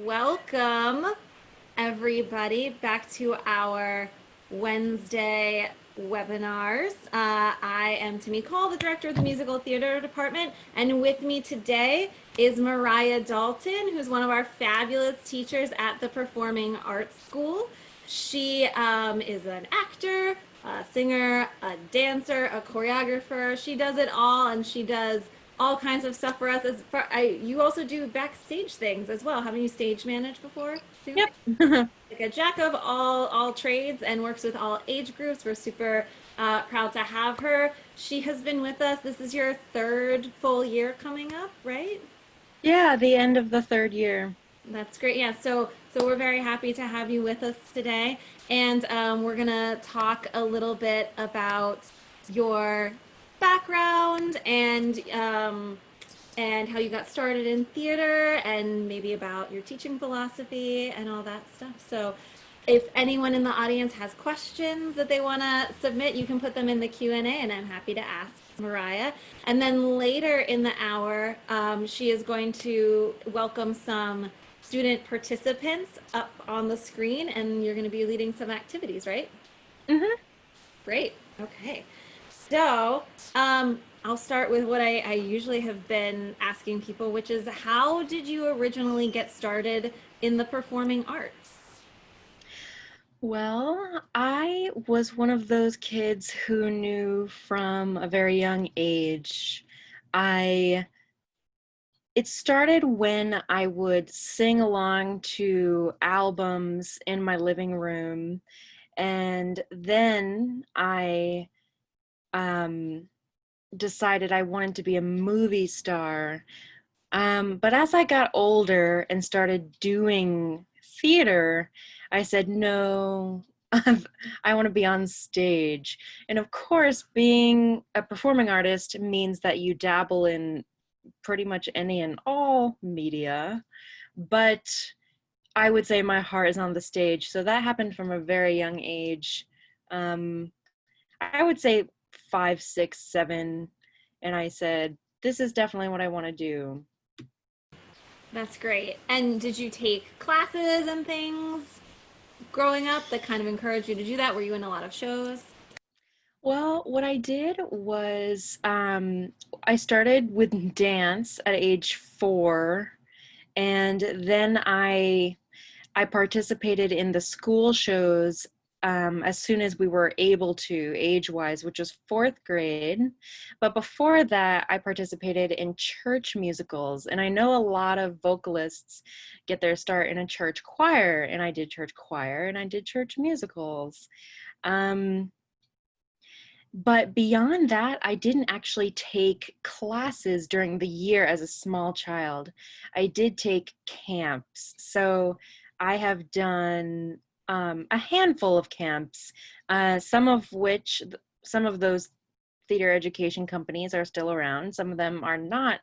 Welcome, everybody, back to our Wednesday webinars. I am Tammy Cole, the director of the musical theater department, and with me today is Mariah Dalton, who's one of our fabulous teachers at the Performing Arts School. She is an actor, a singer, a dancer, a choreographer. She does it all, and she does all kinds of stuff for us. You also do backstage things as well. Haven't you stage managed before too? Yep. Like a jack of all trades and works with all age groups. We're super proud to have her. She has been with us. This is your third full year coming up, right? Yeah, the end of the third year. That's great. Yeah. So we're very happy to have you with us today, and we're gonna talk a little bit about your background and how you got started in theater, and maybe about your teaching philosophy and all that stuff. So, if anyone in the audience has questions that they want to submit, you can put them in the Q&A, and I'm happy to ask Mariah. And then later in the hour, she is going to welcome some student participants up on the screen, and you're going to be leading some activities, right? hmm Great. Okay. So, I'll start with what I usually have been asking people, which is how did you originally get started in the performing arts? Well, I was one of those kids who knew from a very young age. I It started when I would sing along to albums in my living room, and then I um decided I wanted to be a movie star. But as I got older and started doing theater, I said, no, I want to be on stage. And of course, being a performing artist means that you dabble in pretty much any and all media. But I would say my heart is on the stage. So that happened from a very young age. Um, I would say 5, 6, 7. And I said, this is definitely what I want to do. That's great. And did you take classes and things growing up that kind of encouraged you to do that? Were you in a lot of shows? Well, what I did was I started with dance at age 4, and then I participated in the school shows as soon as we were able to, age-wise, which was 4th grade. But before that, I participated in church musicals, and I know a lot of vocalists get their start in a church choir, and I did church choir and I did church musicals. Um, but beyond that, I didn't actually take classes during the year as a small child. I did take camps. So I have done a handful of camps, some of those theater education companies are still around, some of them are not.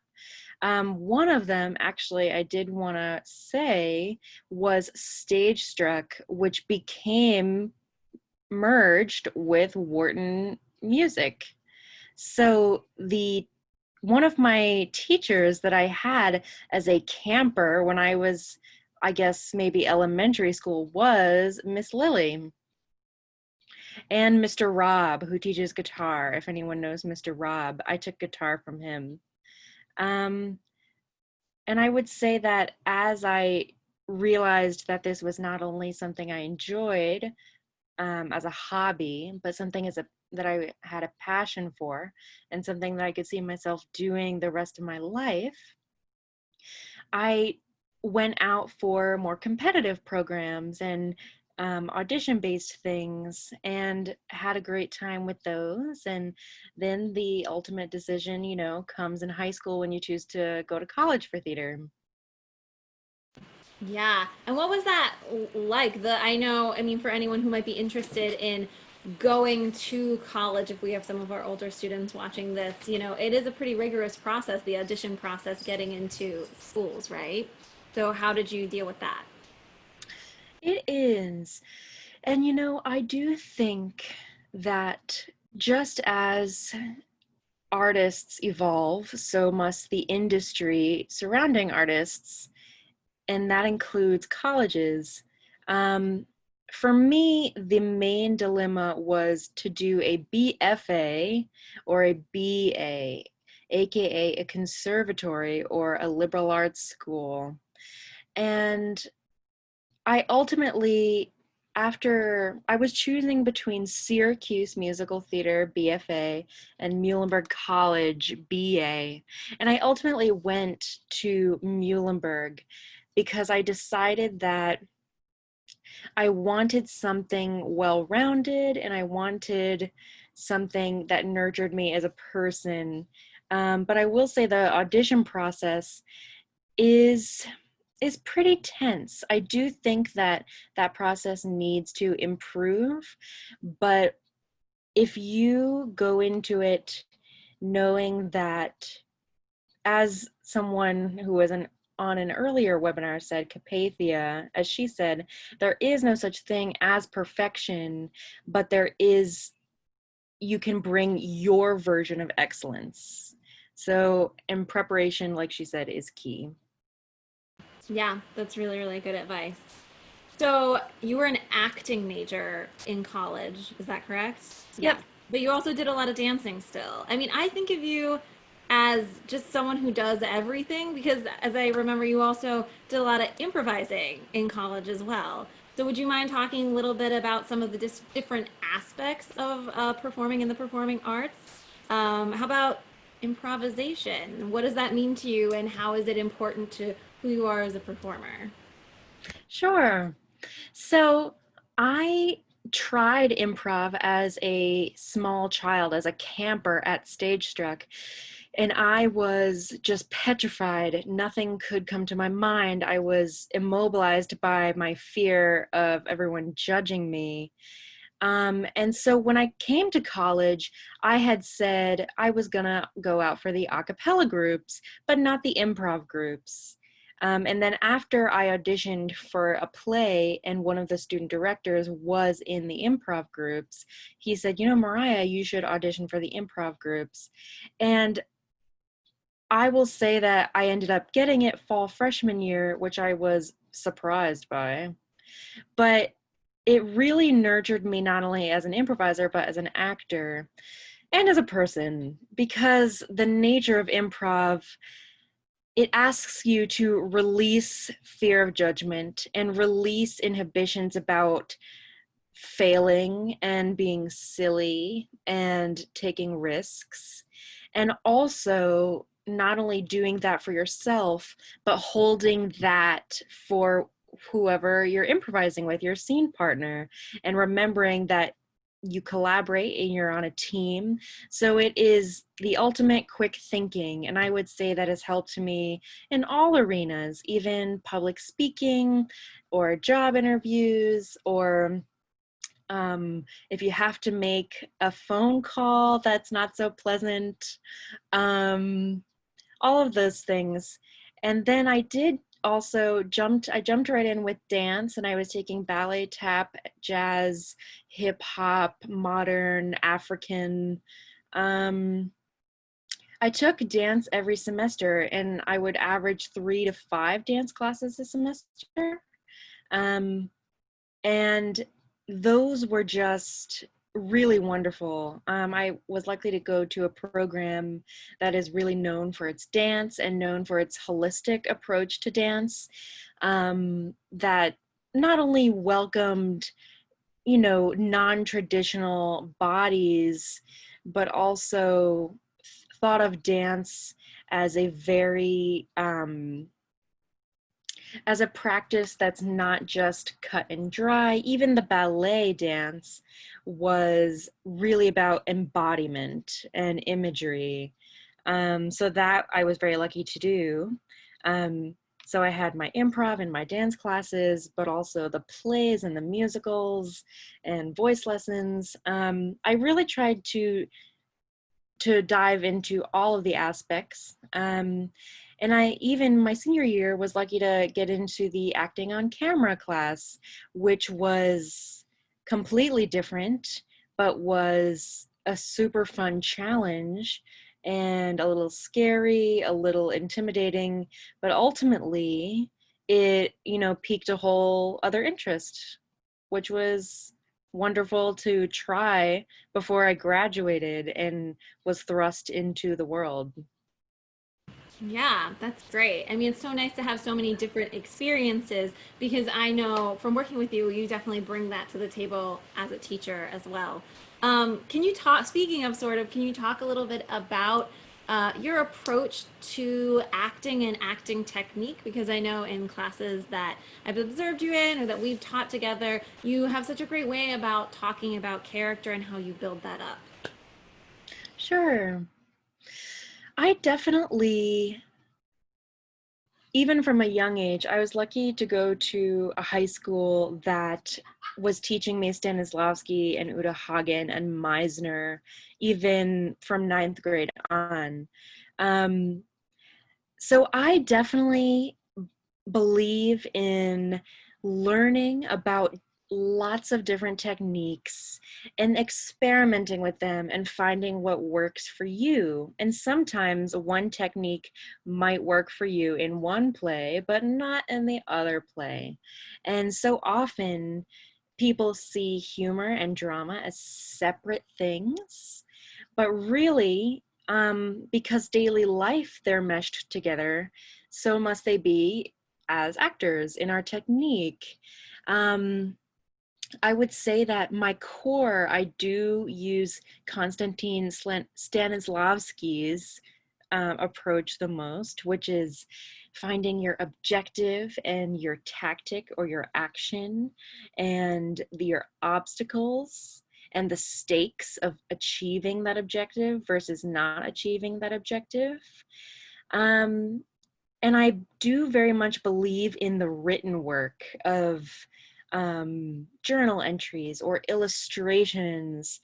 One of them, actually, I did want to say was Stage Struck, which became merged with Wharton Music. So the one of my teachers that I had as a camper when I was, I guess, maybe elementary school was Miss Lily. And Mr. Rob, who teaches guitar. If anyone knows Mr. Rob, I took guitar from him. Um, and I would say that as I realized that this was not only something I enjoyed, as a hobby, but something that I had a passion for, and something that I could see myself doing the rest of my life, I went out for more competitive programs and audition-based things, and had a great time with those. And then the ultimate decision, comes in high school when you choose to go to college for theater. Yeah. And what was that like? I know, I mean, for anyone who might be interested in going to college, if we have some of our older students watching this, it is a pretty rigorous process, the audition process getting into schools, right? So how did you deal with that? It is. And I do think that just as artists evolve, so must the industry surrounding artists. and that includes colleges. For me, the main dilemma was to do a BFA or a BA, aka a conservatory or a liberal arts school. And I ultimately, after I was choosing between Syracuse Musical Theater BFA and Muhlenberg College BA, and I ultimately went to Muhlenberg because I decided that I wanted something well-rounded and I wanted something that nurtured me as a person. But I will say the audition process is is pretty tense. I do think that that process needs to improve, but if you go into it knowing that, as someone who was on an earlier webinar said, Capathia, as she said, there is no such thing as perfection, but there is, you can bring your version of excellence. So, in preparation, like she said, is key. Yeah, that's really, really good advice. So you were an acting major in college, is that correct? Yeah. Yep. But you also did a lot of dancing still. I mean, I think of you as just someone who does everything because, as I remember, you also did a lot of improvising in college as well. So would you mind talking a little bit about some of the different aspects of performing in the performing arts? How about improvisation? What does that mean to you, and how is it important to who you are as a performer? Sure. So I tried improv as a small child, as a camper at Stage Struck, and I was just petrified. Nothing could come to my mind. I was immobilized by my fear of everyone judging me. And so when I came to college, I had said I was gonna go out for the a cappella groups, but not the improv groups. And then after I auditioned for a play and one of the student directors was in the improv groups, he said, you know, Mariah, you should audition for the improv groups. And I will say that I ended up getting it fall freshman year, which I was surprised by. But it really nurtured me not only as an improviser, but as an actor and as a person, because the nature of improv, it asks you to release fear of judgment and release inhibitions about failing and being silly and taking risks. And also, not only doing that for yourself, but holding that for whoever you're improvising with, your scene partner, and remembering that you collaborate and you're on a team. So it is the ultimate quick thinking. And I would say that has helped me in all arenas, even public speaking or job interviews, or if you have to make a phone call that's not so pleasant, um, all of those things. And then I did also I jumped right in with dance, and I was taking ballet, tap, jazz, hip hop, modern, African. Um, I took dance every semester, and I would average 3 to 5 dance classes a semester. Um, and those were just really wonderful. I was lucky to go to a program that is really known for its dance and known for its holistic approach to dance, that not only welcomed, you know, non-traditional bodies, but also thought of dance as a very as a practice that's not just cut and dry. Even the ballet dance was really about embodiment and imagery. So that I was very lucky to do. So I had my improv and my dance classes, but also the plays and the musicals and voice lessons. I really tried to dive into all of the aspects. And I, even my senior year, was lucky to get into the acting on camera class, which was completely different, but was a super fun challenge and a little scary, a little intimidating, but ultimately it, piqued a whole other interest, which was wonderful to try before I graduated and was thrust into the world. Yeah, that's great. I mean, it's so nice to have so many different experiences because I know from working with you, you definitely bring that to the table as a teacher as well. Can you talk, speaking of sort of, can you talk a little bit about your approach to acting and acting technique? Because I know in classes that I've observed you in or that we've taught together, you have such a great way about talking about character and how you build that up. Sure. I definitely, even from a young age, I was lucky to go to a high school that was teaching me Stanislavski and Uta Hagen and Meisner, even from ninth grade on. Um, so I definitely believe in learning about lots of different techniques and experimenting with them and finding what works for you. And sometimes one technique might work for you in one play, but not in the other play. And so often people see humor and drama as separate things, but really, because daily life they're meshed together, so must they be as actors in our technique. Um, I would say that my core, I do use Konstantin Stanislavski's approach the most, which is finding your objective and your tactic or your action and your obstacles and the stakes of achieving that objective versus not achieving that objective. Um, and I do very much believe in the written work of journal entries or illustrations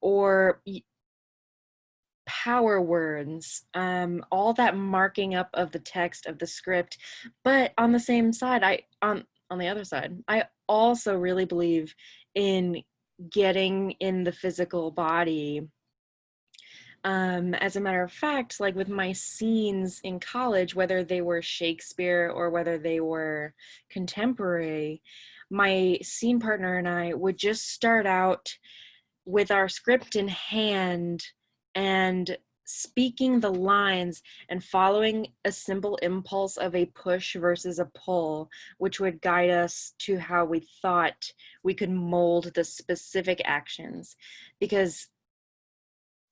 or power words, all that marking up of the text of the script. But on the same side, on the other side, I also really believe in getting in the physical body. As a matter of fact, like with my scenes in college, whether they were Shakespeare or whether they were contemporary, my scene partner and I would just start out with our script in hand and speaking the lines and following a simple impulse of a push versus a pull, which would guide us to how we thought we could mold the specific actions. Because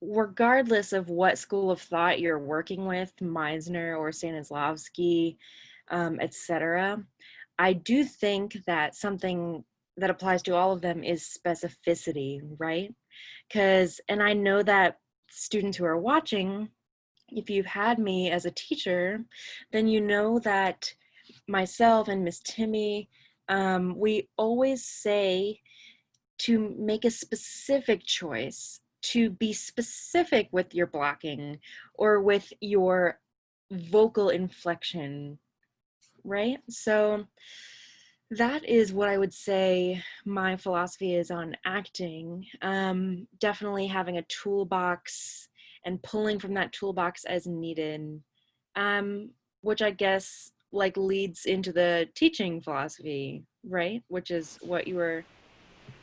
regardless of what school of thought you're working with, Meisner or Stanislavski, etc., I do think that something that applies to all of them is specificity, right? And I know that students who are watching, if you've had me as a teacher, then you know that myself and Miss Timmy, we always say to make a specific choice, to be specific with your blocking or with your vocal inflection, right? So that is what I would say my philosophy is on acting. Definitely having a toolbox and pulling from that toolbox as needed, which I guess like leads into the teaching philosophy, right? Which is what you were.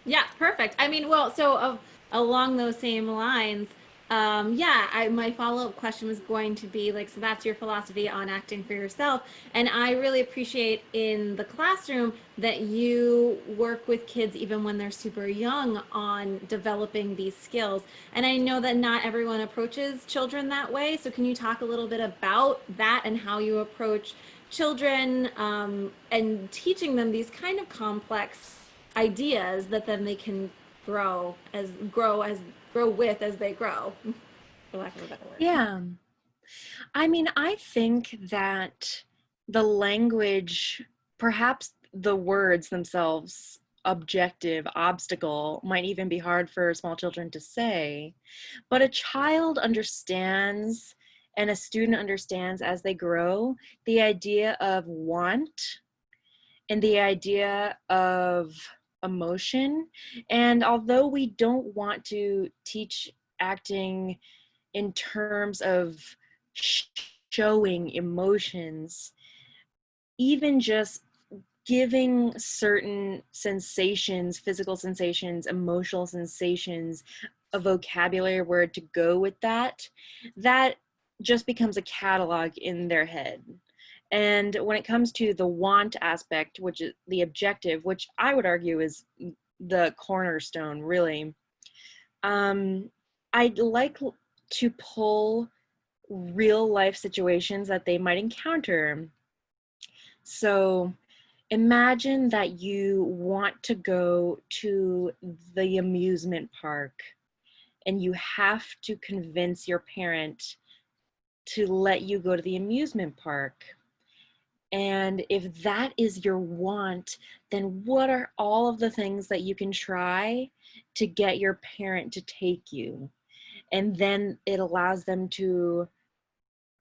Yeah, perfect. I mean, well, so along those same lines, yeah, my follow-up question was going to be like, so that's your philosophy on acting for yourself. And I really appreciate in the classroom that you work with kids even when they're super young on developing these skills. And I know that not everyone approaches children that way. So can you talk a little bit about that and how you approach children and teaching them these kind of complex ideas that then they can grow with as they grow, for lack of a better word. Yeah. I mean, I think that the language, perhaps the words themselves, objective, obstacle, might even be hard for small children to say. But a child understands and a student understands as they grow the idea of want and the idea of emotion. And although we don't want to teach acting in terms of showing emotions, even just giving certain sensations, physical sensations, emotional sensations, a vocabulary word to go with that, that just becomes a catalog in their head. And when it comes to the want aspect, which is the objective, which I would argue is the cornerstone, really, I'd like to pull real life situations that they might encounter. So imagine that you want to go to the amusement park and you have to convince your parent to let you go to the amusement park. And if that is your want, then what are all of the things that you can try to get your parent to take you? And then it allows them to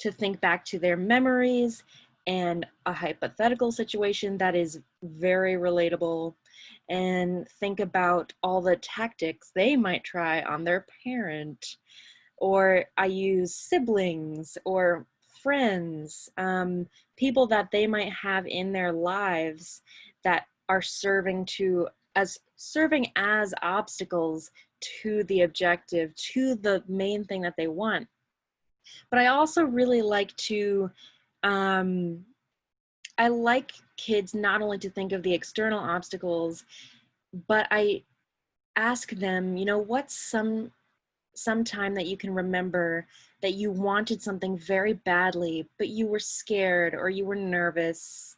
think back to their memories and a hypothetical situation that is very relatable, and think about all the tactics they might try on their parent. Or I use siblings or friends, people that they might have in their lives that are serving as obstacles to the objective, to the main thing that they want. But I also really like to, I like kids not only to think of the external obstacles, but I ask them, what's some time that you can remember that you wanted something very badly, but you were scared or you were nervous.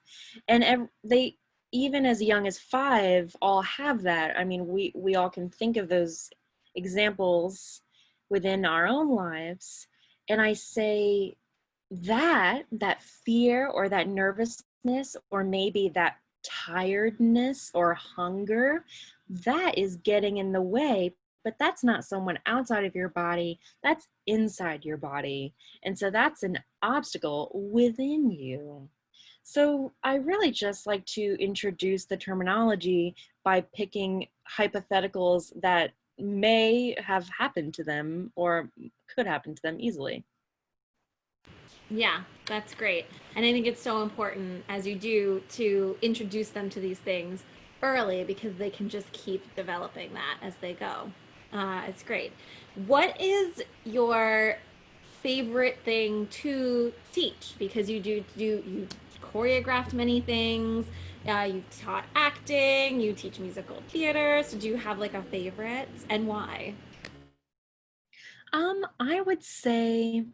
And they, even as young as 5, all have that. I mean, we all can think of those examples within our own lives. And I say that fear or that nervousness, or maybe that tiredness or hunger, that is getting in the way, but that's not someone outside of your body, that's inside your body. And so that's an obstacle within you. So I really just like to introduce the terminology by picking hypotheticals that may have happened to them or could happen to them easily. Yeah, that's great. And I think it's so important as you do to introduce them to these things early because they can just keep developing that as they go. It's great. What is your favorite thing to teach? Because you choreographed many things. You've taught acting. You teach musical theater. So do you have like a favorite and why? I would say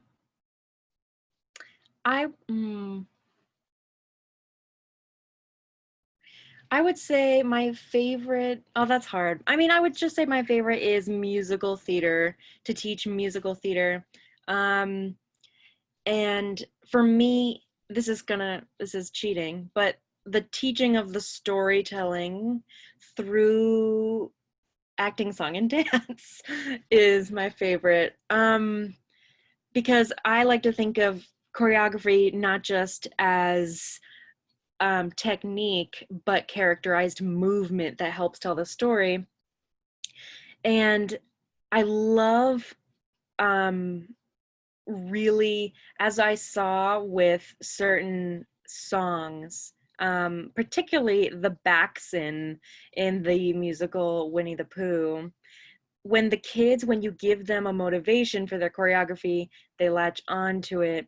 I I would say my favorite, oh, that's hard. I mean, I would just say my favorite is musical theater, to teach musical theater. Um, and for me, this is cheating, but the teaching of the storytelling through acting, song, and dance is my favorite. Because I like to think of choreography not just as technique, but characterized movement that helps tell the story. And I love, um, really, as I saw with certain songs, particularly the Baxen in the musical Winnie the Pooh, when you give them a motivation for their choreography, they latch onto it,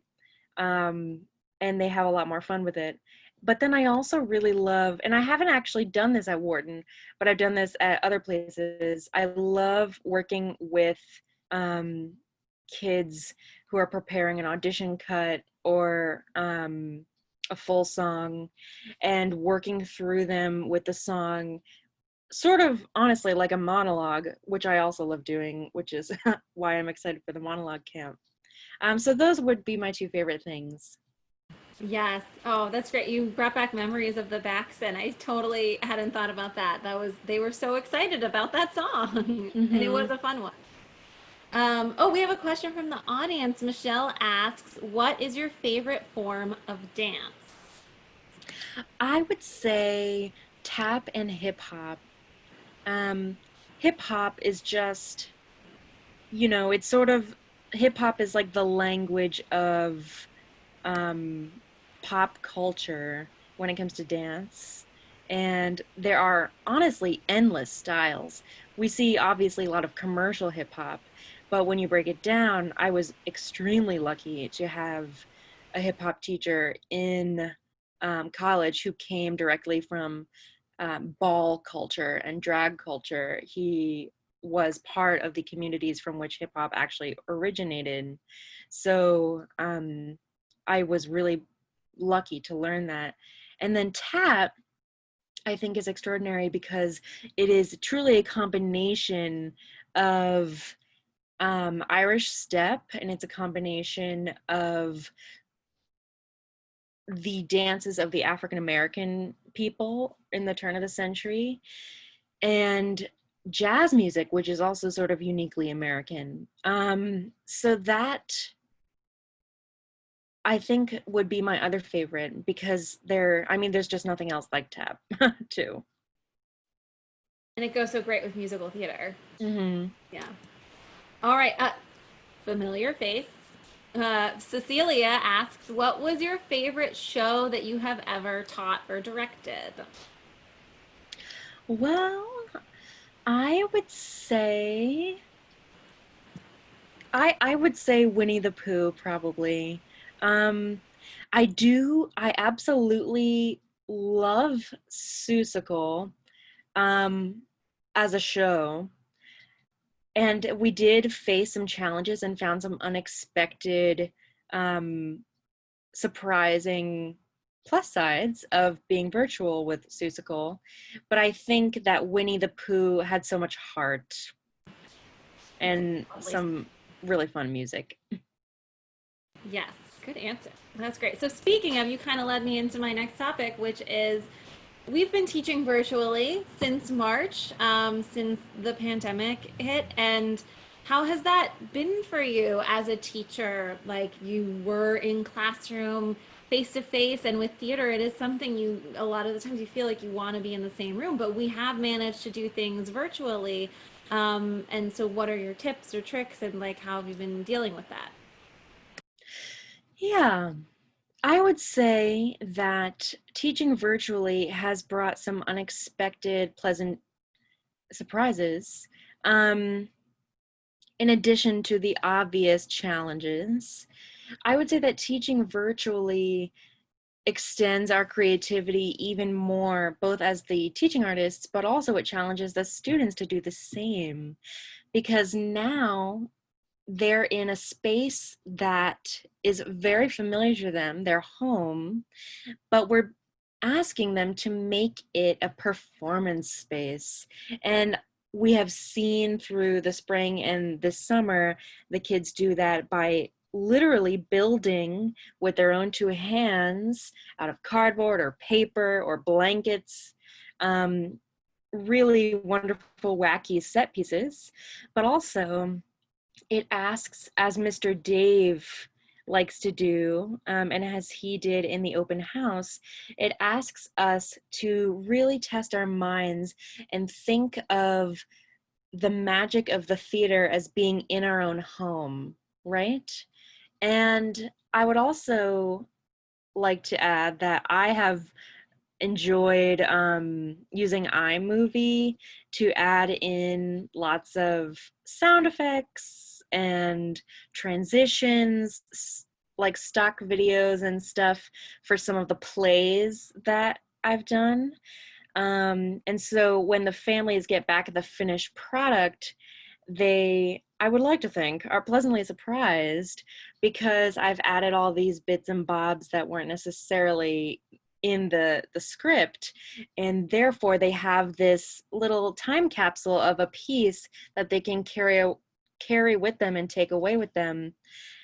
um, and they have a lot more fun with it. But then I also really love, and I haven't actually done this at Wharton, but I've done this at other places. I love working with um, kids who are preparing an audition cut or a full song, and working through them with the song, sort of honestly like a monologue, which I also love doing, which is why I'm excited for the monologue camp. So those would be my 2 favorite things. Yes. Oh, that's great. You brought back memories of the backs, and I totally hadn't thought about that. They were so excited about that song, and it was Hmm. a fun one. Oh, we have a question from the audience. Michelle asks, "What is your favorite form of dance?" I would say tap and hip hop. Um, Hip hop is just, it's sort of, hip hop is like the language of um, pop culture. when it comes to dance. And there are honestly endless styles. We see obviously a lot of commercial hip hop, but when you break it down, I was extremely lucky to have a hip hop teacher in college who came directly from ball culture and drag culture. He was part of the communities from which hip hop actually originated. So I was really lucky to learn that. And then tap, I think, is extraordinary because it is truly a combination of Irish step, and it's a combination of the dances of the African American people in the turn of the century and jazz music, which is also sort of uniquely American. So that I think would be my other favorite because there's just nothing else like tap too. And it goes so great with musical theater. Mm-hmm. Yeah. All right. Familiar face. Cecilia asks, what was your favorite show that you have ever taught or directed? Well, I would say I would say Winnie the Pooh probably. Um, I absolutely love Seussical um, as a show. And we did face some challenges and found some unexpected, um, surprising plus sides of being virtual with Seussical. But I think that Winnie the Pooh had so much heart and Lovely. some really fun music. Yes, good answer. That's great. So, speaking of, you kind of led me into my next topic, which is we've been teaching virtually since March, since the pandemic hit. And how has that been for you as a teacher? Like you were in classroom face to face, and with theater, it is something you, a lot of the times, you feel like you want to be in the same room, but we have managed to do things virtually. And so, what are your tips or tricks, and like how have you been dealing with that? Yeah, I would say that teaching virtually has brought some unexpected, pleasant surprises. Um, in addition to the obvious challenges, I would say that teaching virtually extends our creativity even more, both as the teaching artists, but also it challenges the students to do the same. Because now they're in a space that is very familiar to them, their home, but we're asking them to make it a performance space. And we have seen through the spring and the summer the kids do that by literally building with their own two hands out of cardboard or paper or blankets. Really wonderful, wacky set pieces, but also it asks, as Mr. Dave likes to do, and as he did in the open house, it asks us to really test our minds and think of the magic of the theater as being in our own home, right? And I would also like to add that I have enjoyed using iMovie to add in lots of sound effects and transitions, like stock videos and stuff for some of the plays that I've done. And so when the families get back the finished product, I would like to think, are pleasantly surprised because I've added all these bits and bobs that weren't necessarily in the script, and therefore they have this little time capsule of a piece that they can carry with them and take away with them.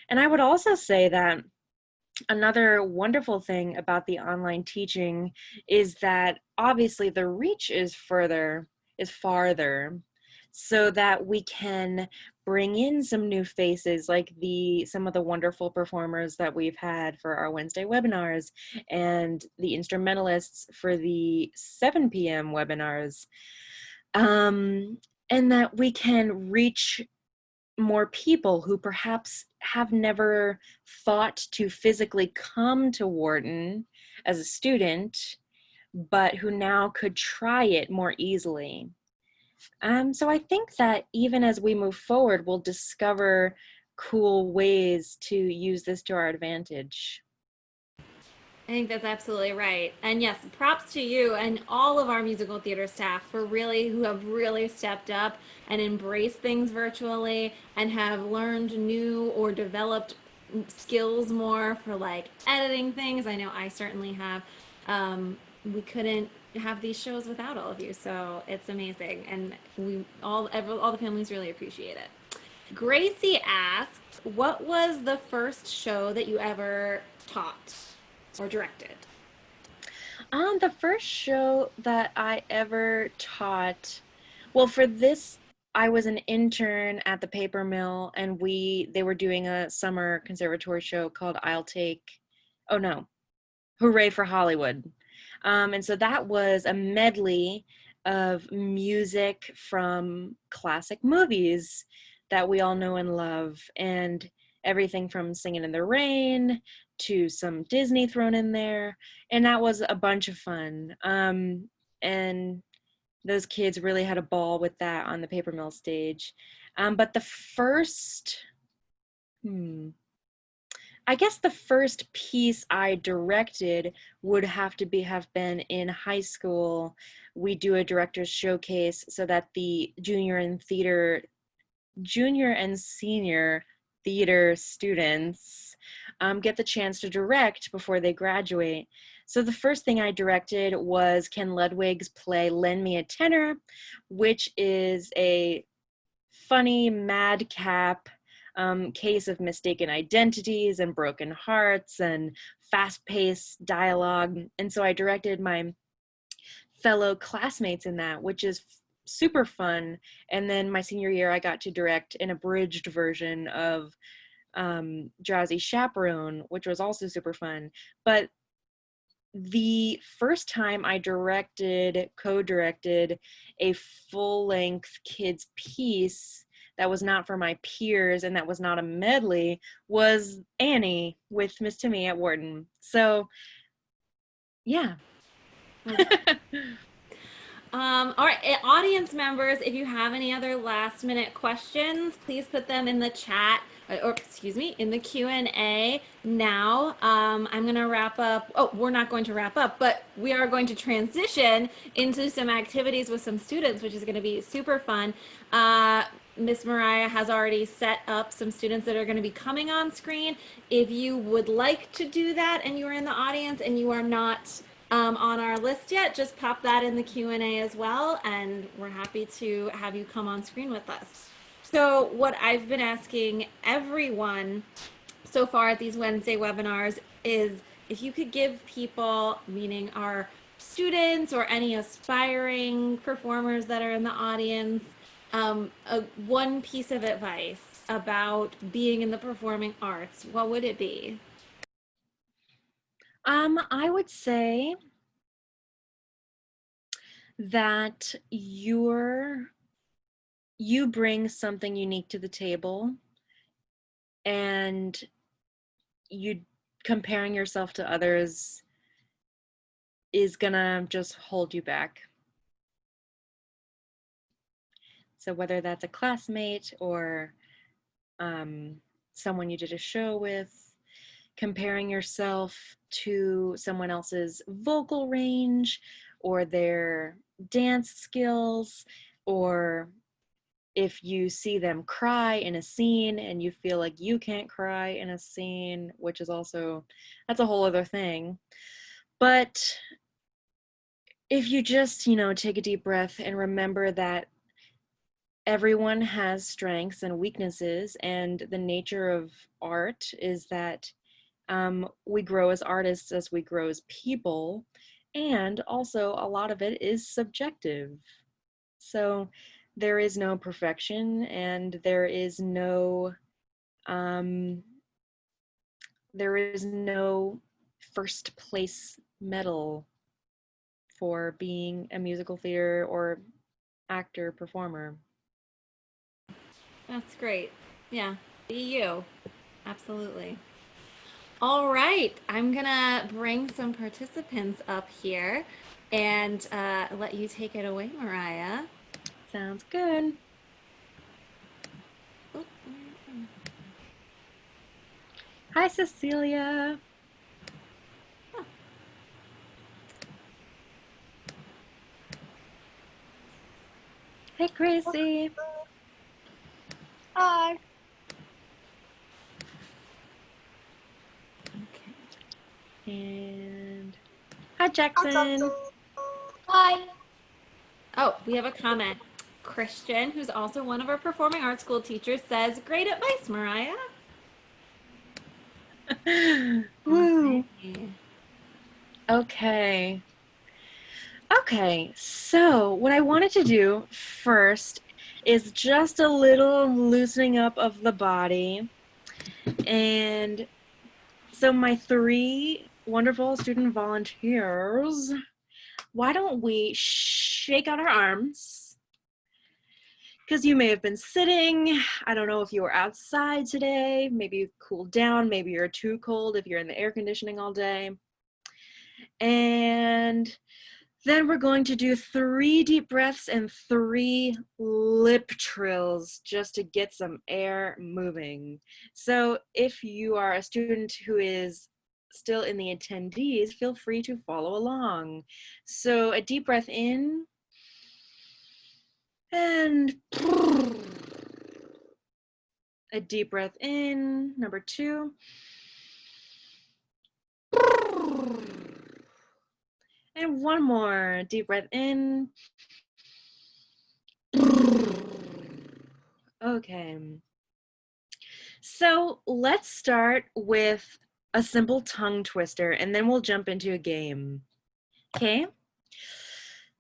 And I would also say that another wonderful thing about the online teaching is that obviously the reach is farther, so that we can bring in some new faces like some of the wonderful performers that we've had for our Wednesday webinars and the instrumentalists for the 7 p.m. webinars. And that we can reach more people who perhaps have never thought to physically come to Wharton as a student, but who now could try it more easily. So I think that even as we move forward, we'll discover cool ways to use this to our advantage. I think that's absolutely right. And yes, props to you and all of our musical theater staff for who have really stepped up and embraced things virtually and have learned new or developed skills more for like editing things. I know I certainly have. We couldn't have these shows without all of you, so it's amazing, and all the families really appreciate it. Gracie asks, "What was the first show that you ever taught or directed?" The first show that I ever taught, well, for this, I was an intern at the paper mill, and they were doing a summer conservatory show called oh no, Hooray for Hollywood. And so that was a medley of music from classic movies that we all know and love, and everything from Singing in the Rain to some Disney thrown in there. And that was a bunch of fun. And those kids really had a ball with that on the paper mill stage. But the first, I guess the first piece I directed would have been in high school. We do a director's showcase so that the junior and senior theater students get the chance to direct before they graduate. So the first thing I directed was Ken Ludwig's play Lend Me a Tenor, which is a funny madcap case of mistaken identities and broken hearts and fast-paced dialogue. And so I directed my fellow classmates in that, which is super fun. And then my senior year, I got to direct an abridged version of Drowsy Chaperone, which was also super fun. But the first time I co-directed a full-length kids piece that was not for my peers and that was not a medley was Annie with Miss Timmy at Wharton. So, yeah. All right, audience members, if you have any other last minute questions, please put them in the chat, or excuse me, in the Q&A now. I'm going to wrap up. Oh, we're not going to wrap up, but we are going to transition into some activities with some students, which is going to be super fun. Miss Mariah has already set up some students that are going to be coming on screen. If you would like to do that and you are in the audience and you are not on our list yet, just pop that in the Q&A as well, and we're happy to have you come on screen with us. So what I've been asking everyone so far at these Wednesday webinars is if you could give people, meaning our students or any aspiring performers that are in the audience, one piece of advice about being in the performing arts, what would it be? I would say that you bring something unique to the table, and comparing yourself to others is gonna just hold you back. So whether that's a classmate or someone you did a show with, comparing yourself to someone else's vocal range or their dance skills, or if you see them cry in a scene and you feel like you can't cry in a scene, which is also, that's a whole other thing. But if you just, take a deep breath and remember that everyone has strengths and weaknesses, and the nature of art is that we grow as artists as we grow as people, and also a lot of it is subjective. So there is no perfection, and um, there is no first place medal for being a musical theater or actor performer. That's great. Yeah, be you. Absolutely. All right, I'm gonna bring some participants up here and let you take it away, Mariah. Sounds good. Oh, Hi, Cecilia. Hey, Gracie. Hi. okay. And hi, Jackson. Hi. Oh, we have a comment. Christian, who's also one of our performing arts school teachers, says, "Great advice, Mariah." Woo. Okay. Okay. Okay, so what I wanted to do first is just a little loosening up of the body. And so my three wonderful student volunteers, why don't we shake out our arms? Because you may have been sitting. I don't know if you were outside today. Maybe you cooled down. Maybe you're too cold if you're in the air conditioning all day. And then we're going to do 3 deep breaths and 3 lip trills just to get some air moving. So if you are a student who is still in the attendees, feel free to follow along. So a deep breath in and a deep breath in, number 2. And one more deep breath in. Okay. So let's start with a simple tongue twister and then we'll jump into a game. Okay?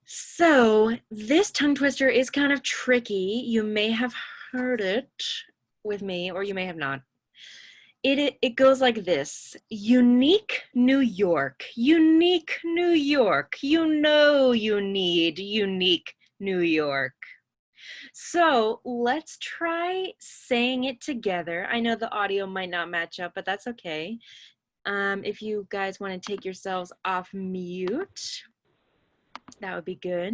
So this tongue twister is kind of tricky. You may have heard it with me or you may have not. It goes like this. Unique New York. Unique New York. You know you need unique New York. So let's try saying it together. I know the audio might not match up, but that's okay. If you guys want to take yourselves off mute, that would be good.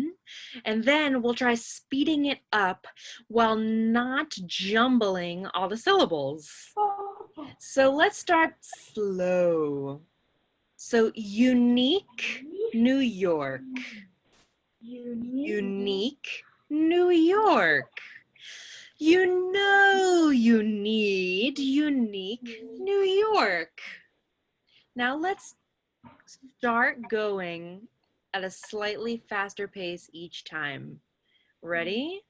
And then we'll try speeding it up while not jumbling all the syllables. So let's start slow. So unique New York. Unique New York. You know you need unique New York. Now let's start going at a slightly faster pace each time. Ready?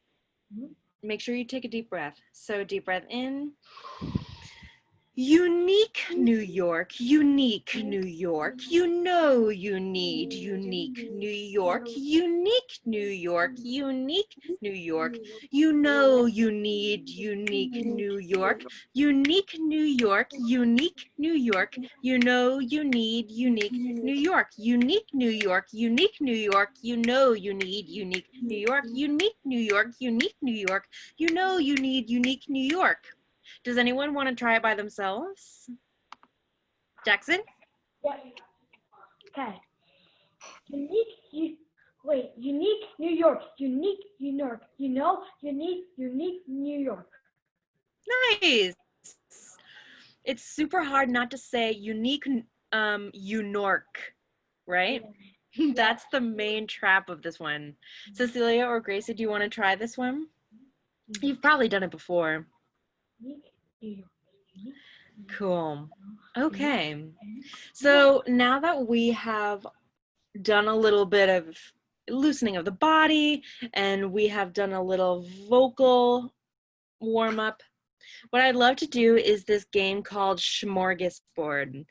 Make sure you take a deep breath. So deep breath in. Unique New York, unique New York. You know you need unique New York, unique New York, unique New York. You know you need unique New York, unique New York, unique New York. You know you need unique New York, unique New York, unique New York. You know you need unique New York, unique New York, unique New York. You know you need unique New York. Does anyone want to try it by themselves? Jackson? Yeah. Okay. Unique New York. Unique New York. You know, unique New York. Nice. It's super hard not to say unique Unork, right? Yeah. That's the main trap of this one. Cecilia or Gracie, do you want to try this one? You've probably done it before. Unique New York. Cool. Okay. So now that we have done a little bit of loosening of the body and we have done a little vocal warm up, what I'd love to do is this game called Smorgasbord.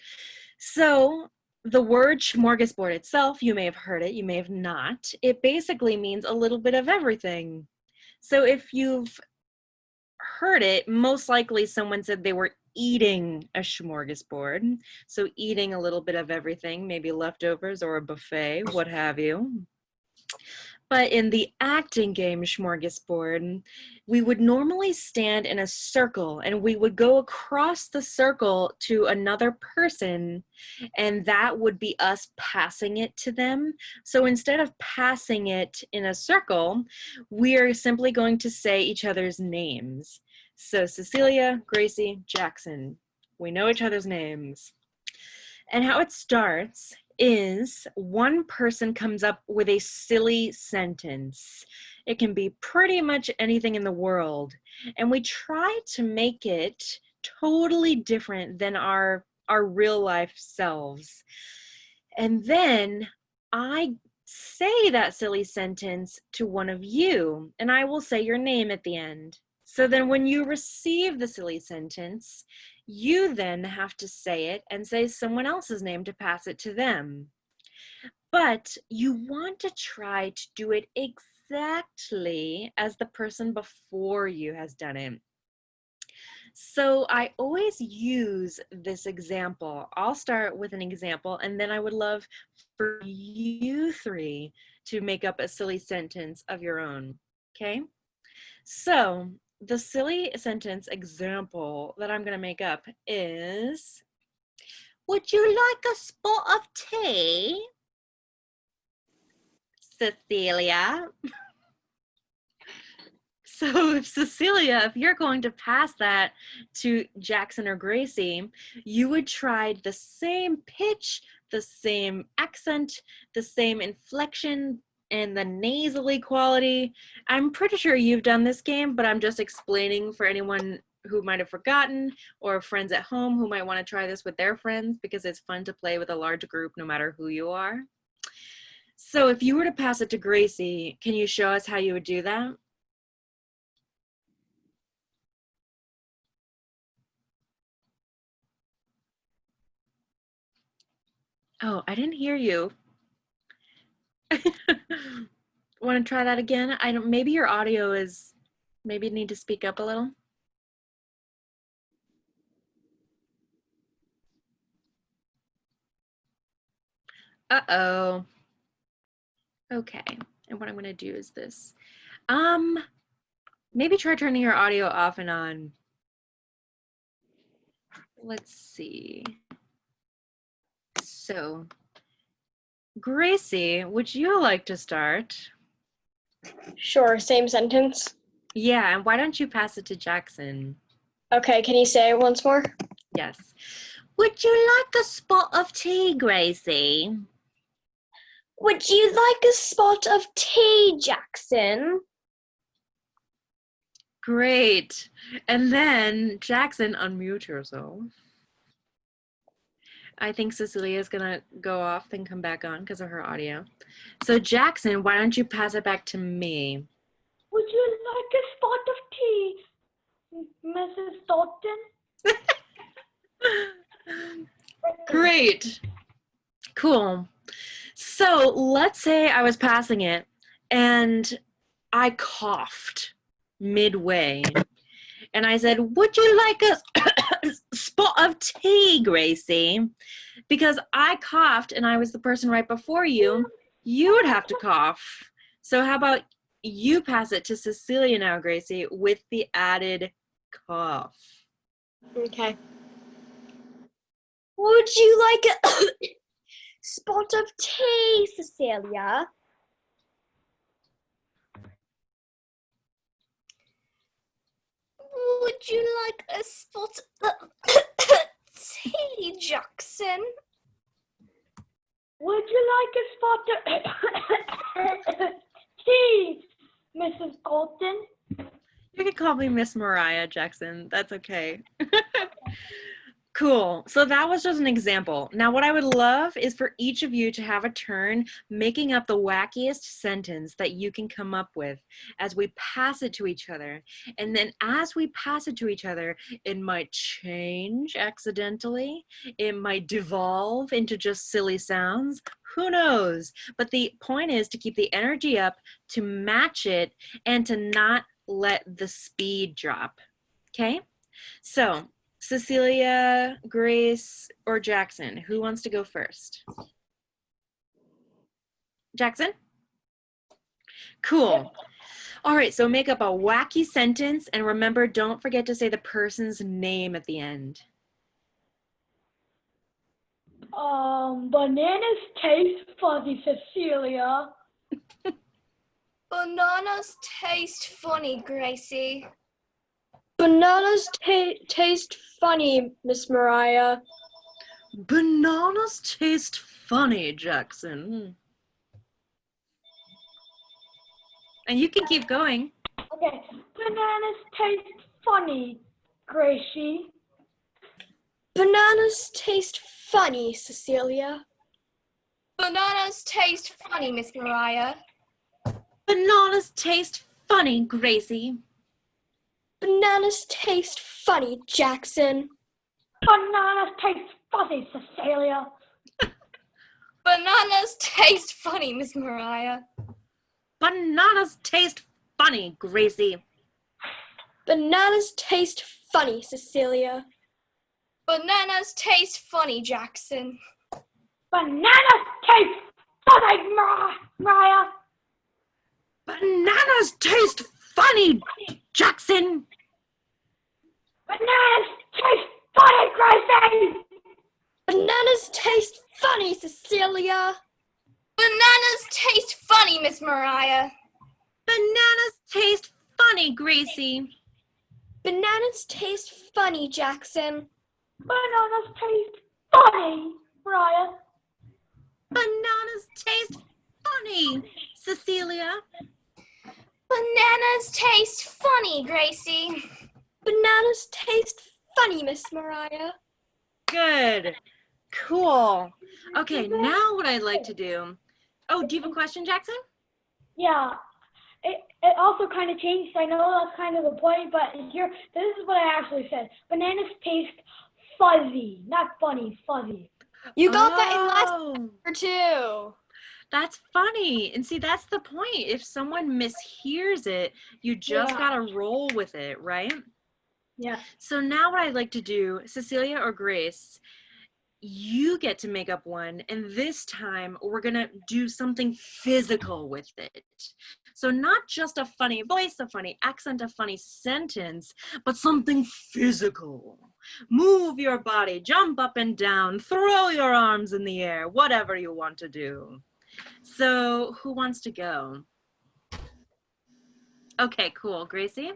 So the word smorgasbord itself, you may have heard it, you may have not. It basically means a little bit of everything. So if you've heard it, most likely someone said they were eating a smorgasbord. So eating a little bit of everything, maybe leftovers or a buffet, what have you. But in the acting game Smorgasbord, we would normally stand in a circle and we would go across the circle to another person, and that would be us passing it to them. So instead of passing it in a circle, we are simply going to say each other's names. So Cecilia, Gracie, Jackson. We know each other's names. And how it starts is one person comes up with a silly sentence. It can be pretty much anything in the world. And we try to make it totally different than our real life selves. And then I say that silly sentence to one of you, and I will say your name at the end. So then when you receive the silly sentence, you then have to say it and say someone else's name to pass it to them. But you want to try to do it exactly as the person before you has done it. So I always use this example. I'll start with an example, and then I would love for you three to make up a silly sentence of your own, okay? So the silly sentence example that I'm gonna make up is, would you like a spot of tea, Cecilia? So Cecilia, if you're going to pass that to Jackson or Gracie, you would try the same pitch, the same accent, the same inflection, and the nasally quality. I'm pretty sure you've done this game, but I'm just explaining for anyone who might have forgotten, or friends at home who might want to try this with their friends, because it's fun to play with a large group no matter who you are. So if you were to pass it to Gracie, can you show us how you would do that? Oh, I didn't hear you. Want to try that again? I don't, maybe your audio is, maybe you need to speak up a little. Uh-oh. Okay, and what I'm gonna do is this. Maybe try turning your audio off and on. Let's see. So, Gracie, would you like to start? Sure, same sentence. Yeah, and why don't you pass it to Jackson? Okay, can you say it once more? Yes. Would you like a spot of tea, Gracie? Would you like a spot of tea, Jackson? Great. And then Jackson, unmute yourself. I think Cecilia is gonna go off and come back on because of her audio. So Jackson, why don't you pass it back to me? Would you like a spot of tea, Mrs. Dalton? Great. Cool. So let's say I was passing it and I coughed midway. And I said, would you like a spot of tea, Gracie? Because I coughed and I was the person right before you, you would have to cough. So how about you pass it to Cecilia now, Gracie, with the added cough. Okay. Would you like a spot of tea, Cecilia? Would you like a spot of tea, Jackson? Would you like a spot of tea, Mrs. Dalton? You can call me Miss Mariah Jackson. That's okay. Cool. So that was just an example. Now, what I would love is for each of you to have a turn making up the wackiest sentence that you can come up with as we pass it to each other. And then as we pass it to each other, it might change accidentally. It might devolve into just silly sounds. Who knows? But the point is to keep the energy up, to match it, and to not let the speed drop. Okay? So, Cecilia, Grace, or Jackson? Who wants to go first? Jackson? Cool. All right, so make up a wacky sentence, and remember, don't forget to say the person's name at the end. Bananas taste fuzzy, Cecilia. Bananas taste funny, Gracie. Bananas taste funny, Miss Mariah. Bananas taste funny, Jackson. And you can keep going. Okay. Bananas taste funny, Gracie. Bananas taste funny, Cecilia. Bananas taste funny, Miss Mariah. Bananas taste funny, Gracie. Bananas taste funny, Jackson. Bananas taste fuzzy, Cecilia. Bananas taste funny, Miss Mariah. Bananas taste funny, Gracie. Bananas taste funny, Cecilia. Bananas taste funny, Jackson. Bananas taste fuzzy, Mariah. Bananas taste funny, Jackson. Bananas taste funny, Gracie. Bananas taste funny, Cecilia. Bananas taste funny, Miss Mariah. Bananas taste funny, Gracie. Bananas taste funny, Jackson. Bananas taste funny, Mariah. Bananas taste funny, Cecilia. Bananas taste funny, Gracie. Bananas taste funny, Miss Mariah. Good. Cool. Okay, now what I'd like to do. Oh, do you have a question, Jackson? Yeah. It also kind of changed. I know that's kind of the point, but here, this is what I actually said. Bananas taste fuzzy, not funny, fuzzy. You got that in last Oh, year too. that's funny. And see, that's the point. If someone mishears it, you just Yeah. gotta roll with it, right? Yeah. So now what I'd like to do, Cecilia or Grace, you get to make up one, and this time we're gonna do something physical with it. So not just a funny voice, a funny accent, a funny sentence, but something physical. Move your body, jump up and down, throw your arms in the air, whatever you want to do. So who wants to go? Okay, cool. Gracie?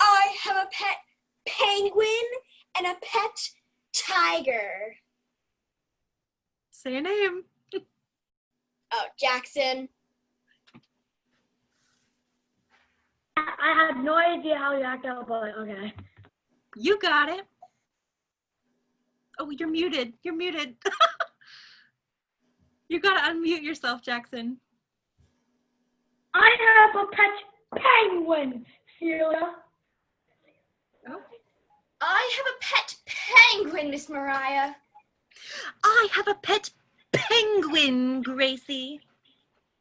I have a pet penguin and a pet tiger. Say a name. Oh, Jackson. I have no idea how you act out, but okay. You got it. Oh, you're muted. You're muted. You gotta unmute yourself, Jackson. I have a pet penguin, Celia. I have a pet penguin, Miss Mariah. I have a pet penguin, Gracie.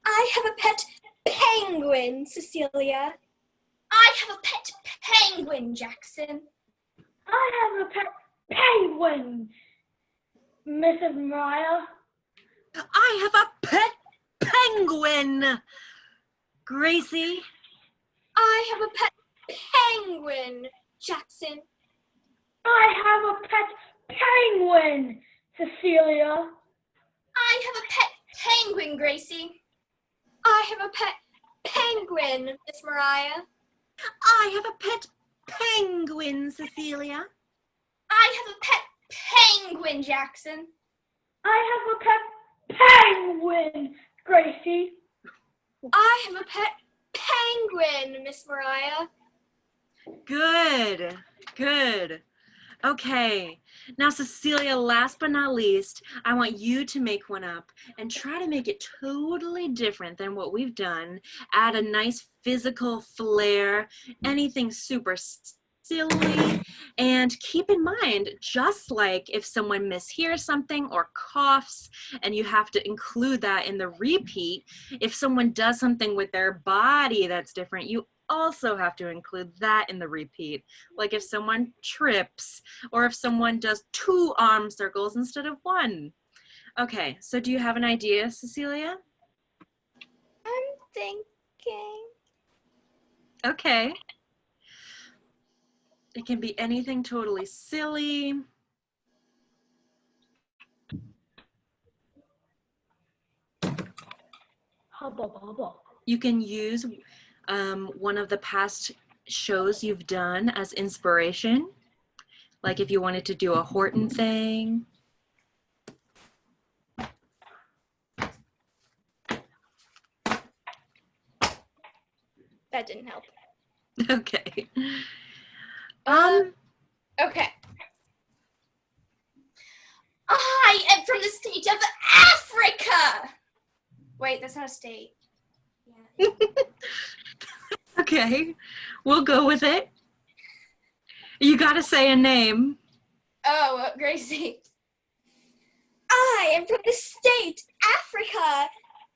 I have a pet penguin, Cecilia. I have a pet penguin, Jackson. I have a pet penguin, Mrs. Mariah. I have a pet penguin, Gracie. I have a pet penguin, Jackson. I have a pet penguin, Cecilia. I have a pet penguin, Gracie. I have a pet penguin, Miss Mariah. I have a pet penguin, Cecilia. I have a pet penguin, Jackson. I have a pet penguin, Gracie. I have a pet penguin, Miss Mariah. Good, good. Okay, now Cecilia, last but not least, I want you to make one up and try to make it totally different than what we've done. Add a nice physical flair, anything super silly, and keep in mind, just like if someone mishears something or coughs and you have to include that in the repeat, if someone does something with their body that's different, you also have to include that in the repeat. Like if someone trips or if someone does 2 arm circles instead of 1. Okay, so do you have an idea, Cecilia? thinking. Okay. It can be anything totally silly. Hubba bubba. You can use one of the past shows you've done as inspiration. Like if you wanted to do a Wharton thing. That didn't help. Okay. Okay. I am from the state of Africa. Wait, that's not a state. Yeah. Okay, we'll go with it. You gotta say a name. Oh, Gracie. I am from the state Africa.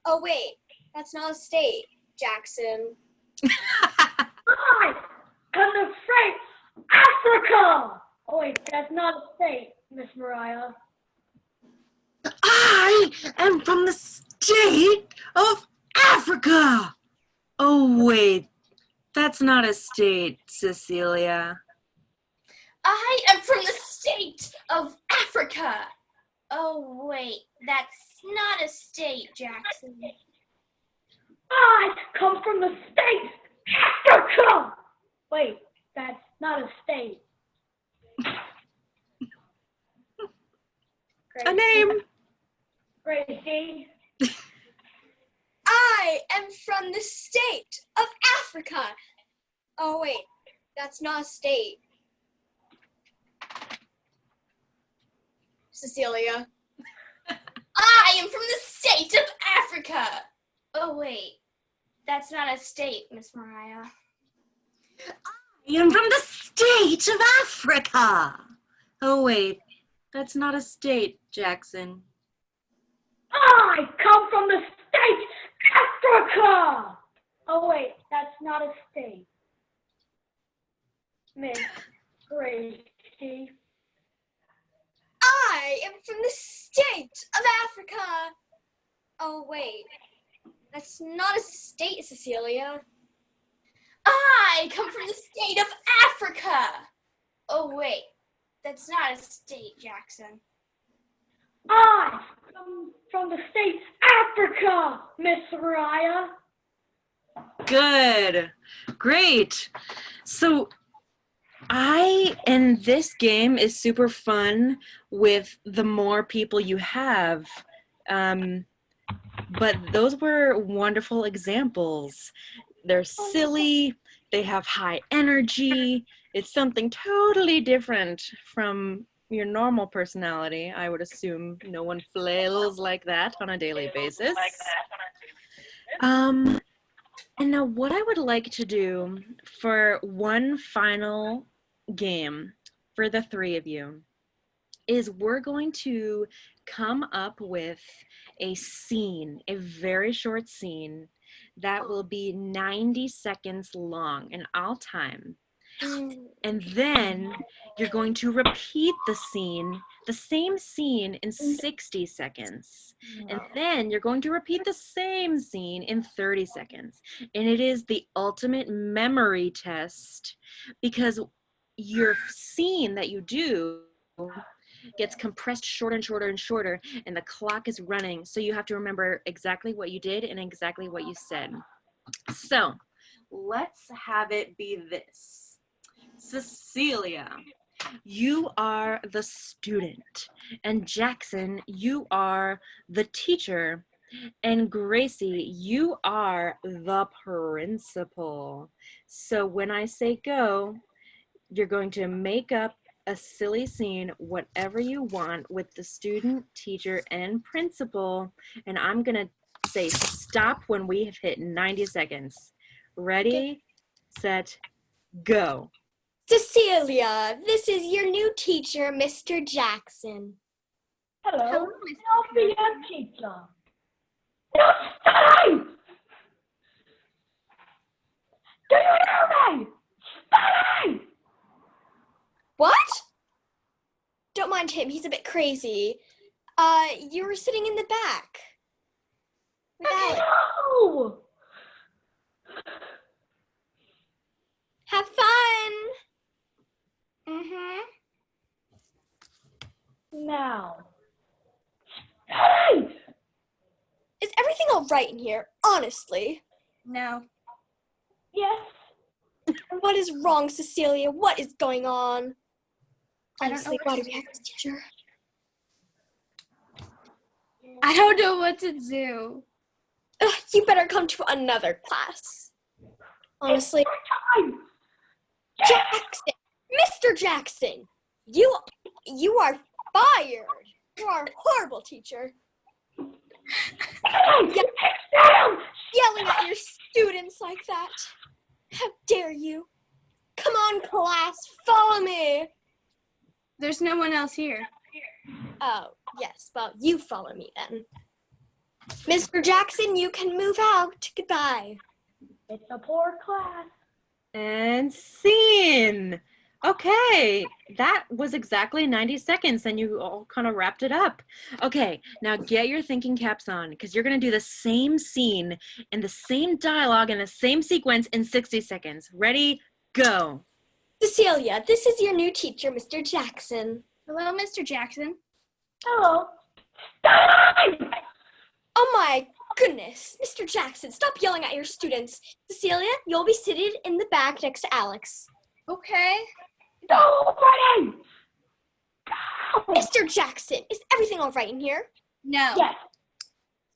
Oh wait, that's not a state, Jackson. I am the state Africa. Oh wait, that's not a state, Miss Mariah. I am from the state of Africa. Oh, wait. That's not a state, Cecilia. I am from the state of Africa. Oh, wait, that's not a state, Jackson. I come from the state Africa. Wait, that's not a state. A name. Gracie. I am from the state of Africa. Oh wait, that's not a state. Cecilia. I am from the state of Africa. Oh, wait, that's not a state, Miss Mariah. I am from the state of Africa. Oh, wait. That's not a state, Jackson. I come from the state Africa. Oh wait, that's not a state. Miss Gracie. I am from the state of Africa. Oh wait, that's not a state, Cecilia. I come from the state of Africa. Oh, wait, that's not a state, Jackson. I come from the state Africa, Miss Mariah. Good. Great. So and this game is super fun with the more people you have. But those were wonderful examples. They're silly, they have high energy. It's something totally different from your normal personality. I would assume no one flails like that on a daily basis. And now what I would like to do for one final game for the three of you is we're going to come up with a scene, a very short scene that will be 90 seconds long, and I'll time. And then you're going to repeat the same scene in 60 seconds. And then you're going to repeat the same scene in 30 seconds. And it is the ultimate memory test because your scene that you do gets compressed shorter and shorter and shorter, and the clock is running. So you have to remember exactly what you did and exactly what you said. So let's have it be this. Cecilia, you are the student, and Jackson, you are the teacher, and Gracie, you are the principal. So when I say go, you're going to make up a silly scene, whatever you want, with the student, teacher, and principal, and I'm gonna say stop when we have hit 90 seconds. Ready, set, go. Cecilia, this is your new teacher, Mr. Jackson. Hello. Hello, I'll be your teacher. No study! Do you hear me? Study! What? Don't mind him, he's a bit crazy. You were sitting in the back. With Alex. No! Have fun. Mm-hmm. Now. Hey! Is everything all right in here? Honestly. No. Yes. What is wrong, Cecilia? What is going on? I don't know Honestly, what why to do we have this teacher? I don't know what to do. Ugh, you better come to another class. Honestly, Time. Jackson, Mr. Jackson, you are fired. You are a horrible teacher. Hey, down. Yelling at your students like that. How dare you? Come on, class, follow me. There's no one else here. Oh, yes, well, you follow me then. Mr. Jackson, you can move out. Goodbye. It's a poor class. And scene. Okay, that was exactly 90 seconds and you all kind of wrapped it up. Okay, now get your thinking caps on because you're going to do the same scene and the same dialogue and the same sequence in 60 seconds. Ready? Go. Cecilia, this is your new teacher, Mr. Jackson. Hello, Mr. Jackson. Hello. Time. Oh my goodness. Mr. Jackson, stop yelling at your students. Cecilia, you'll be seated in the back next to Alex. Okay. Nobody. Mr. Jackson, is everything all right in here? No. Yes.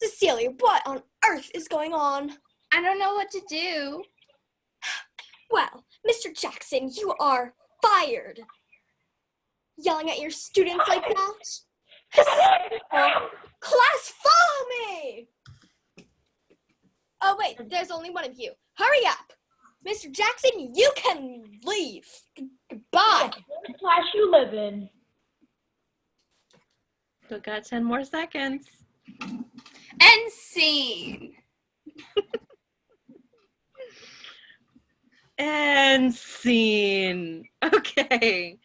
Cecilia, what on earth is going on? I don't know what to do. Well, Mr. Jackson, you are fired. Yelling at your students like that? Class, follow me! Oh, wait, there's only one of you. Hurry up. Mr. Jackson, you can leave. Goodbye. The class you live in. Still got 10 more seconds. And scene. And scene. Okay.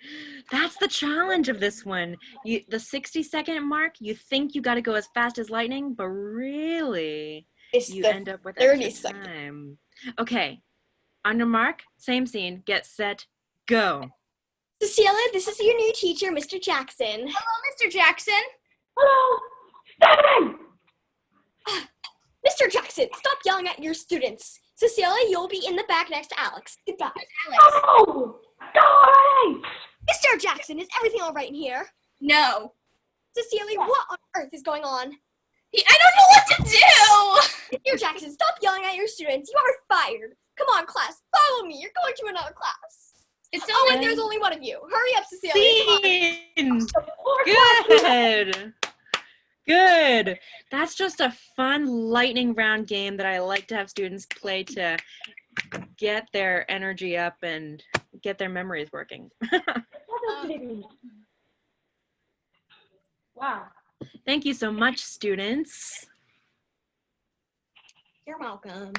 That's the challenge of this one. The 60-second mark, you think you got to go as fast as lightning, but really, It's you the end up with 30 extra seconds. time. Okay. On your mark, same scene, get set, go. Cecilia, this is your new teacher, Mr. Jackson. Hello, Mr. Jackson. Hello. Time. Mr. Jackson, stop yelling at your students. Cecilia, you'll be in the back next to Alex. Goodbye. Alex. Oh. Time. Mr. Jackson, is everything all right in here? No. Cecilia, what on earth is going on? I don't know what to do. Mr. Jackson, stop yelling at your students. You are fired. Come on, class, follow me. You're going to another class. It's Oh, only and there's only one of you. Hurry up, Cecilia. Come on. Scene. Poor class. Good. Good. That's just a fun lightning round game that I like to have students play to get their energy up and get their memories working. Wow. Thank you so much, students. You're welcome.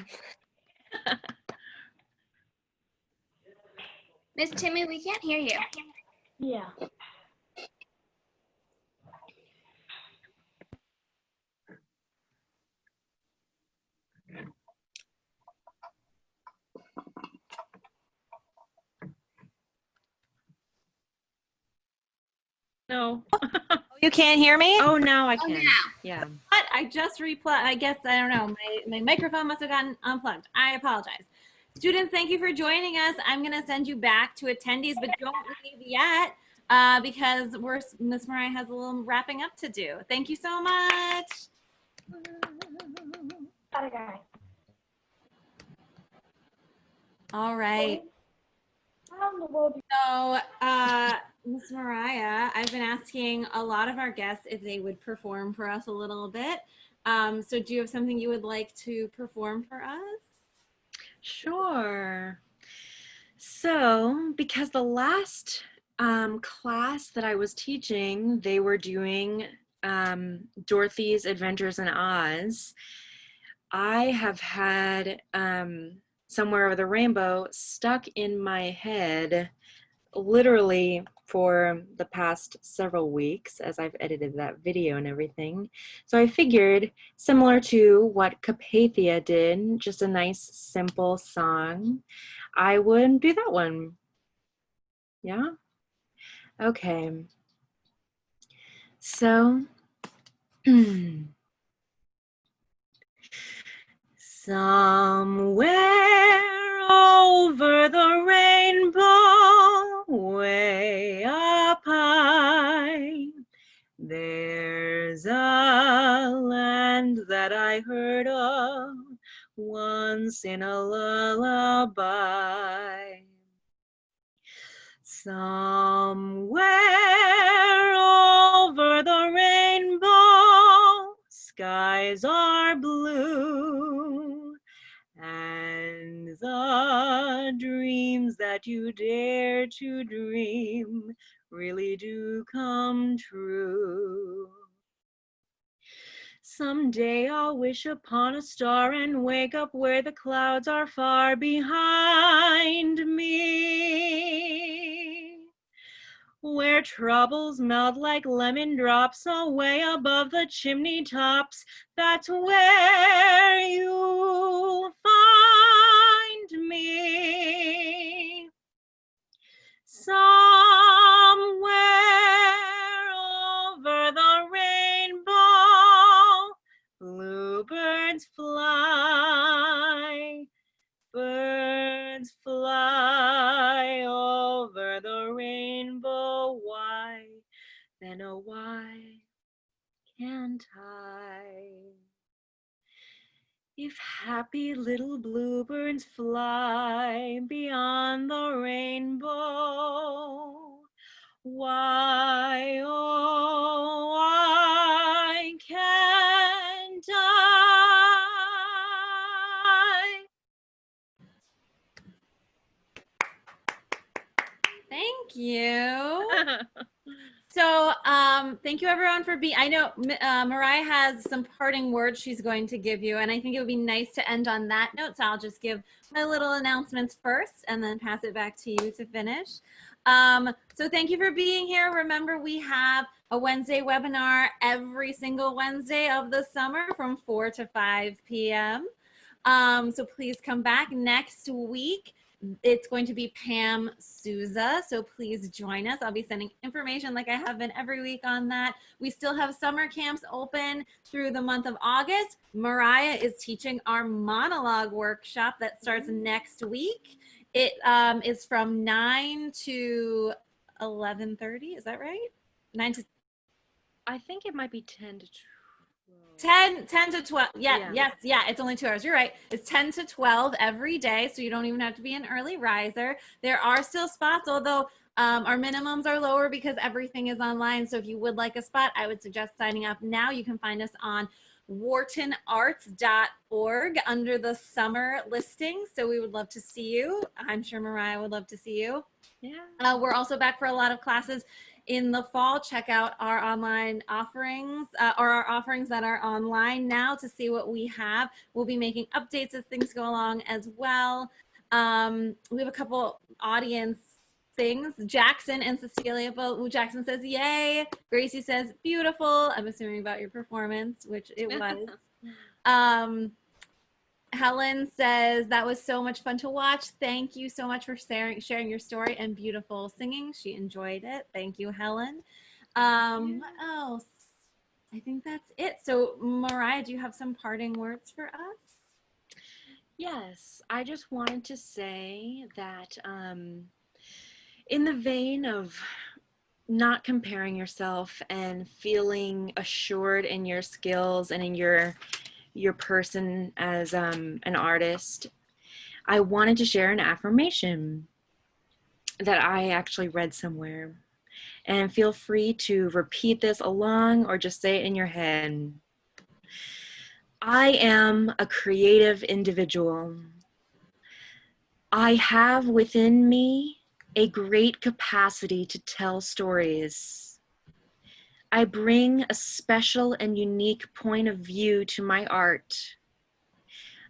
Miss Timmy, we can't hear you. Yeah. No. You can't hear me? Oh, now I can. now. Yeah. What? I just I guess, I don't know. My microphone must have gotten unplugged. I apologize. Students, thank you for joining us. I'm going to send you back to attendees, but don't leave yet because Miss Mariah has a little wrapping up to do. Thank you so much. Got a guy. All right. How in the world? So, Miss Mariah, I've been asking a lot of our guests if they would perform for us a little bit. So do you have something you would like to perform for us? Sure. So, because the last class that I was teaching, they were doing Dorothy's Adventures in Oz, I have had Somewhere Over the Rainbow stuck in my head literally for the past several weeks as I've edited that video and everything. So I figured, similar to what Carpathia did, just a nice simple song, I would do that one. Yeah? Okay. So, somewhere over the rainbow, way up high, there's a land that I heard of once in a lullaby. Somewhere over the rainbow, skies are blue, and the dreams that you dare to dream really do come true. Someday I'll wish upon a star and wake up where the clouds are far behind me, where troubles melt like lemon drops away above the chimney tops. That's where you'll find me. Somewhere over the rainbow, bluebirds fly, birds fly over the rainbow. Why, then oh why can't I? If happy little bluebirds fly beyond the rainbow, why, oh, why can't I? Thank you. So thank you everyone for being, I know Mariah has some parting words she's going to give you, and I think it would be nice to end on that note. So I'll just give my little announcements first and then pass it back to you to finish. So thank you for being here. Remember, we have a Wednesday webinar every single Wednesday of the summer from 4 to 5 p.m. So please come back next week. It's going to be Pam Souza, so please join us. I'll be sending information like I have been every week on that. We still have summer camps open through the month of August. Mariah is teaching our monologue workshop that starts next week. It is from 9 to 11:30. Is that right? 9 to, I think it might be 10 to 12. 10 to 12. Yeah. It's only 2 hours. You're right. It's 10 to 12 every day, so you don't even have to be an early riser. There are still spots, although our minimums are lower because everything is online. So if you would like a spot, I would suggest signing up now. You can find us on whartonarts.org under the summer listing. So we would love to see you. I'm sure Mariah would love to see you. Yeah. We're also back for a lot of classes in the fall. Check out our online offerings or our offerings that are online now to see what we have. We'll be making updates as things go along as well. We have a couple audience things. Jackson and Cecilia both. Jackson says, yay. Gracie says, beautiful. I'm assuming about your performance, which it was. Helen says, that was so much fun to watch. Thank you so much for sharing your story and beautiful singing. She enjoyed it. Thank you, Helen. What else? I think that's it. So Mariah, do you have some parting words for us? Yes, I just wanted to say that in the vein of not comparing yourself and feeling assured in your skills and in your person as an artist, I wanted to share an affirmation that I actually read somewhere. And feel free to repeat this along or just say it in your head. I am a creative individual. I have within me a great capacity to tell stories. I bring a special and unique point of view to my art.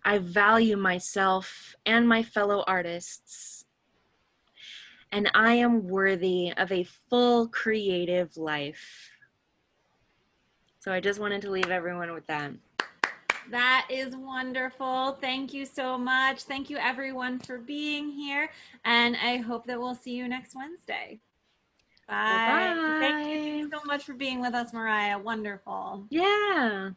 I value myself and my fellow artists. and I am worthy of a full creative life. So I just wanted to leave everyone with that. That is wonderful. Thank you so much. Thank you everyone for being here. And I hope that we'll see you next Wednesday. Bye. Bye. Thank you so much for being with us, Mariah. Wonderful. Yeah.